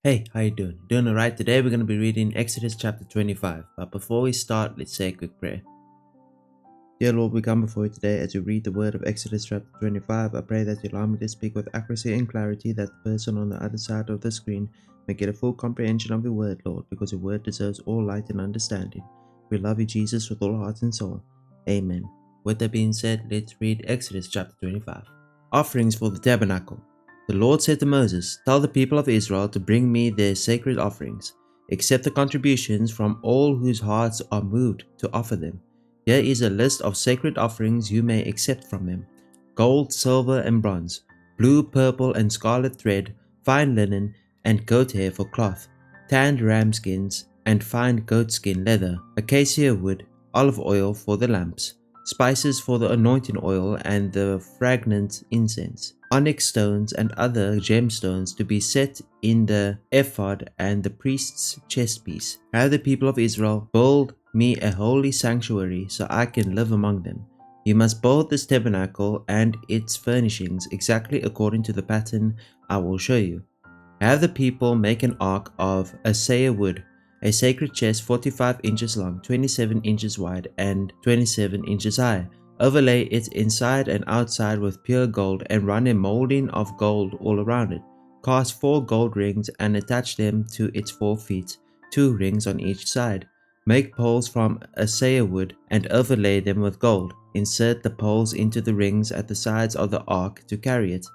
Hey, how you doing? Doing alright? Today we're going to be reading Exodus chapter 25. But before we start, let's say a quick prayer. Dear Lord, we come before you today as we read the word of Exodus chapter 25. I pray that you allow me to speak with accuracy and clarity, that the person on the other side of the screen may get a full comprehension of your word, Lord, because your word deserves all light and understanding. We love you, Jesus, with all heart and soul. Amen. With that being said, let's read Exodus chapter 25. Offerings for the tabernacle. The Lord said to Moses, "Tell the people of Israel to bring me their sacred offerings. Accept the contributions from all whose hearts are moved to offer them. Here is a list of sacred offerings you may accept from them: gold, silver, and bronze, blue, purple, and scarlet thread, fine linen, and goat hair for cloth, tanned ram skins, and fine goatskin leather, acacia wood, olive oil for the lamps, spices for the anointing oil and the fragrant incense, onyx stones and other gemstones to be set in the ephod and the priest's chestpiece. Have the people of Israel build me a holy sanctuary so I can live among them. You must build this tabernacle and its furnishings exactly according to the pattern I will show you. Have the people make an ark of acacia wood, a sacred chest 45 inches long, 27 inches wide, and 27 inches high. Overlay it inside and outside with pure gold and run a molding of gold all around it. Cast 4 gold rings and attach them to its 4 feet, 2 rings on each side. Make poles from acacia wood and overlay them with gold. Insert the poles into the rings at the sides of the ark to carry it.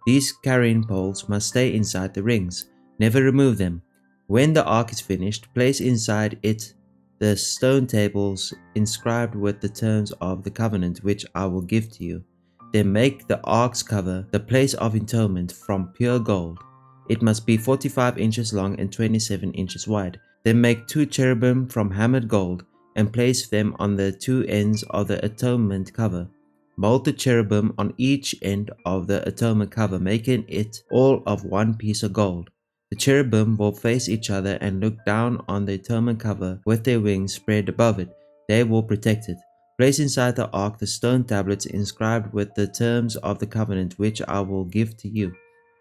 These carrying poles must stay inside the rings. Never remove them. When the ark is finished, place inside it the stone tables inscribed with the terms of the covenant which I will give to you. Then make the ark's cover, the place of atonement, from pure gold. It must be 45 inches long and 27 inches wide. Then make 2 cherubim from hammered gold and place them on the 2 ends of the atonement cover. Mold the cherubim on each end of the atonement cover, making it all of one piece of gold. The cherubim will face each other and look down on the atonement cover with their wings spread above it. They will protect it. Place inside the ark the stone tablets inscribed with the terms of the covenant which I will give to you.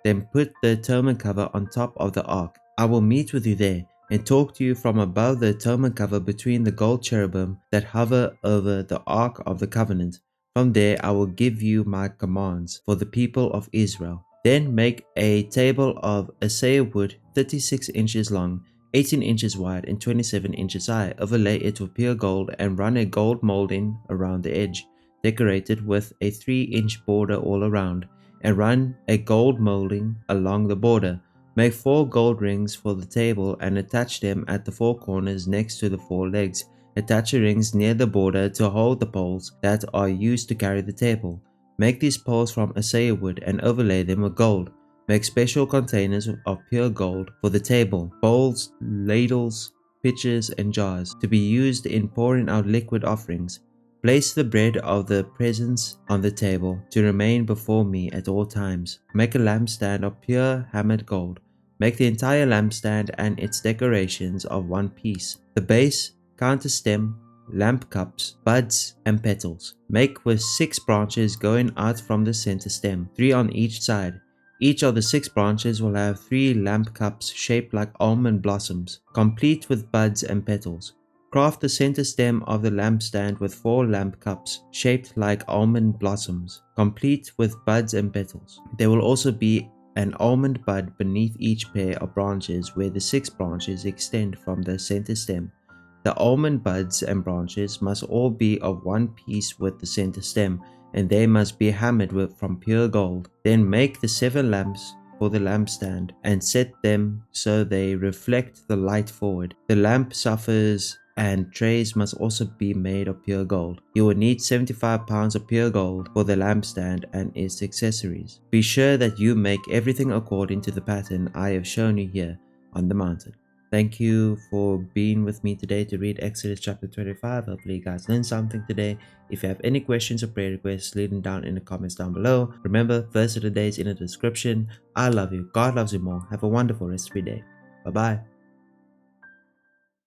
Then put the atonement cover on top of the ark. I will meet with you there and talk to you from above the atonement cover between the gold cherubim that hover over the ark of the covenant. From there I will give you my commands for the people of Israel. Then make a table of acacia wood 36 inches long, 18 inches wide, and 27 inches high. Overlay it with pure gold and run a gold molding around the edge, decorated with a 3-inch border all around, and run a gold molding along the border. Make 4 gold rings for the table and attach them at the 4 corners next to the 4 legs. Attach the rings near the border to hold the poles that are used to carry the table. Make these poles from acacia wood and overlay them with gold. Make special containers of pure gold for the table, bowls, ladles, pitchers, and jars, to be used in pouring out liquid offerings. Place the bread of the presence on the table to remain before me at all times. Make a lampstand of pure hammered gold. Make the entire lampstand and its decorations of one piece. The base, counter stem, lamp cups, buds, and petals. Make with 6 branches going out from the center stem, 3 on each side. Each of the 6 branches will have 3 lamp cups shaped like almond blossoms, complete with buds and petals. Craft the center stem of the lampstand with 4 lamp cups shaped like almond blossoms, complete with buds and petals. There will also be an almond bud beneath each pair of branches where the 6 branches extend from the center stem. The almond buds and branches must all be of one piece with the center stem, and they must be hammered from pure gold. Then make the 7 lamps for the lampstand and set them so they reflect the light forward. The lamp suffers and trays must also be made of pure gold. You will need 75 pounds of pure gold for the lampstand and its accessories. Be sure that you make everything according to the pattern I have shown you here on the mountain. Thank you for being with me today to read Exodus chapter 25. Hopefully you guys learned something today. If you have any questions or prayer requests, leave them down in the comments down below. Remember, verse of the day is in the description. I love you. God loves you more. Have a wonderful rest of your day. Bye-bye.